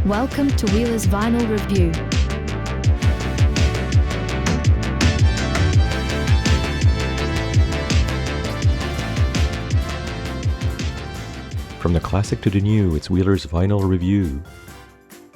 Welcome to Wheeler's Vinyl Review. From the classic to the new, it's Wheeler's Vinyl Review.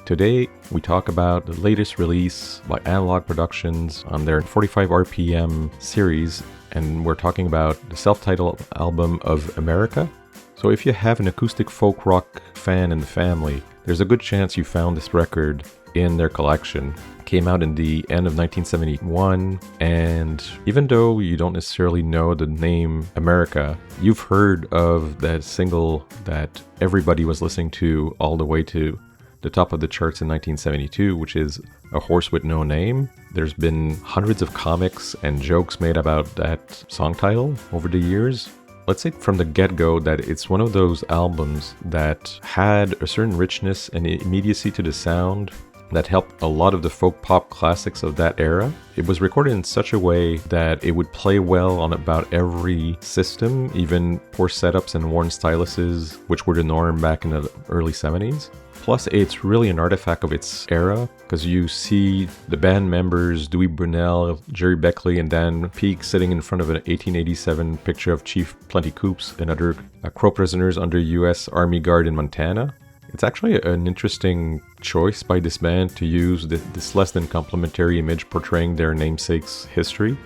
Today, we talk about the latest release by Analogue Productions on their 45 RPM series, and we're talking about the self-titled album of America. So if you have an acoustic folk rock fan in the family, there's a good chance you found this record in their collection. It came out in the end of 1971, and even though you don't necessarily know the name America, you've heard of that single that everybody was listening to all the way to the top of the charts in 1972, which is A Horse with No Name. There's been hundreds of comics and jokes made about that song title over the years. Let's say from the get-go that it's one of those albums that had a certain richness and immediacy to the sound that helped a lot of the folk pop classics of that era. It was recorded in such a way that it would play well on about every system, even poor setups and worn styluses, which were the norm back in the early 70s. Plus, it's really an artifact of its era, because you see the band members, Dewey Brunel, Jerry Beckley, and Dan Peake sitting in front of an 1887 picture of Chief Plenty Coups and other Crow prisoners under U.S. Army Guard in Montana. It's actually an interesting choice by this band to use this less than complimentary image portraying their namesake's history.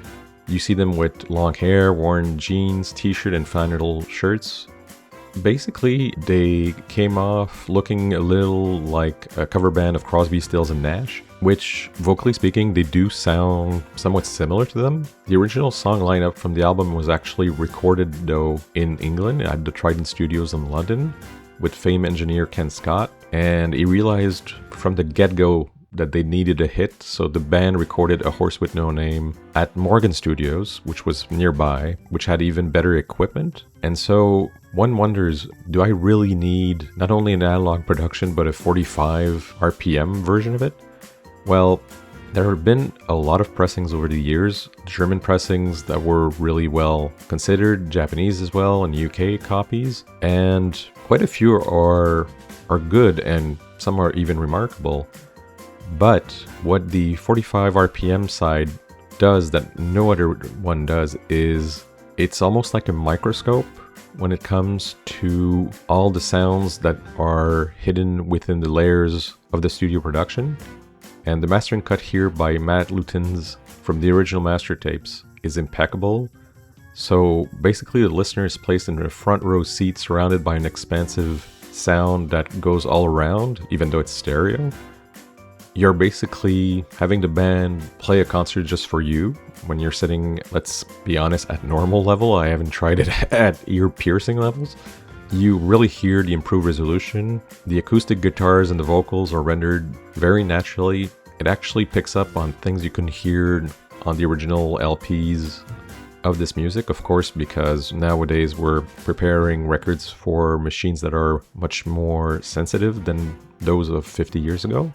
You see them with long hair, worn jeans, t-shirt, and flannel shirts. Basically, they came off looking a little like a cover band of Crosby, Stills, and Nash, which, vocally speaking, they do sound somewhat similar to them. The original song lineup from the album was actually recorded, though, in England at the Trident Studios in London with famed engineer Ken Scott, and he realized from the get-go that they needed a hit, so the band recorded A Horse with No Name at Morgan Studios, which was nearby, which had even better equipment. And so one wonders, do I really need not only an analog production, but a 45 RPM version of it? Well, there have been a lot of pressings over the years, German pressings that were really well considered, Japanese as well, and UK copies, and quite a few are good, and some are even remarkable. But what the 45 RPM side does that no other one does is it's almost like a microscope when it comes to all the sounds that are hidden within the layers of the studio production. And the mastering cut here by Matt Lutens from the original master tapes is impeccable. So basically the listener is placed in a front row seat surrounded by an expansive sound that goes all around, even though it's stereo. You're basically having the band play a concert just for you when you're sitting, let's be honest, at normal level. I haven't tried it at ear-piercing levels. You really hear the improved resolution. The acoustic guitars and the vocals are rendered very naturally. It actually picks up on things you can hear on the original LPs of this music, of course, because nowadays we're preparing records for machines that are much more sensitive than those of 50 years ago.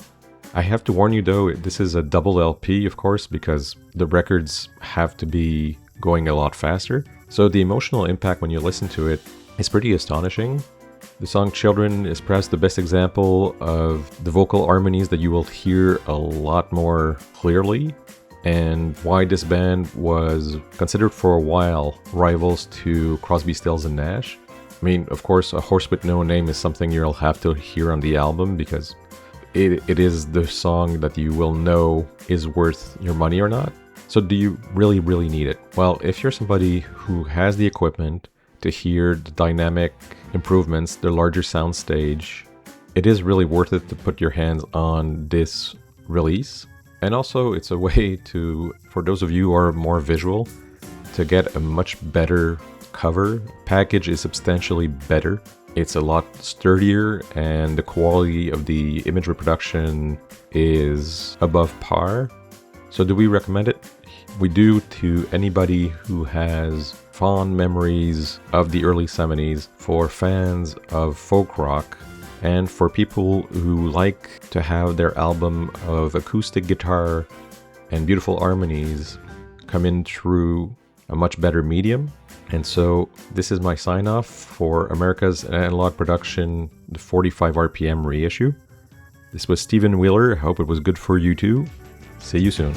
I have to warn you though, this is a double LP, of course, because the records have to be going a lot faster. So the emotional impact when you listen to it is pretty astonishing. The song Children is perhaps the best example of the vocal harmonies that you will hear a lot more clearly, and why this band was considered for a while rivals to Crosby, Stills, and Nash. I mean, of course, A Horse with No Name is something you'll have to hear on the album because it is the song that you will know is worth your money or not. So do you really, really need it? Well, if you're somebody who has the equipment to hear the dynamic improvements, the larger sound stage, it is really worth it to put your hands on this release. And also it's a way to, for those of you who are more visual, to get a much better cover. Package is substantially better. It's a lot sturdier, and the quality of the image reproduction is above par. So do we recommend it? We do to anybody who has fond memories of the early 70s, for fans of folk rock, and for people who like to have their album of acoustic guitar and beautiful harmonies come in through a much better medium. And so this is my sign off for America's Analogue Production, the 45 RPM reissue. This was Stephen Wheeler. I hope it was good for you too. See you soon.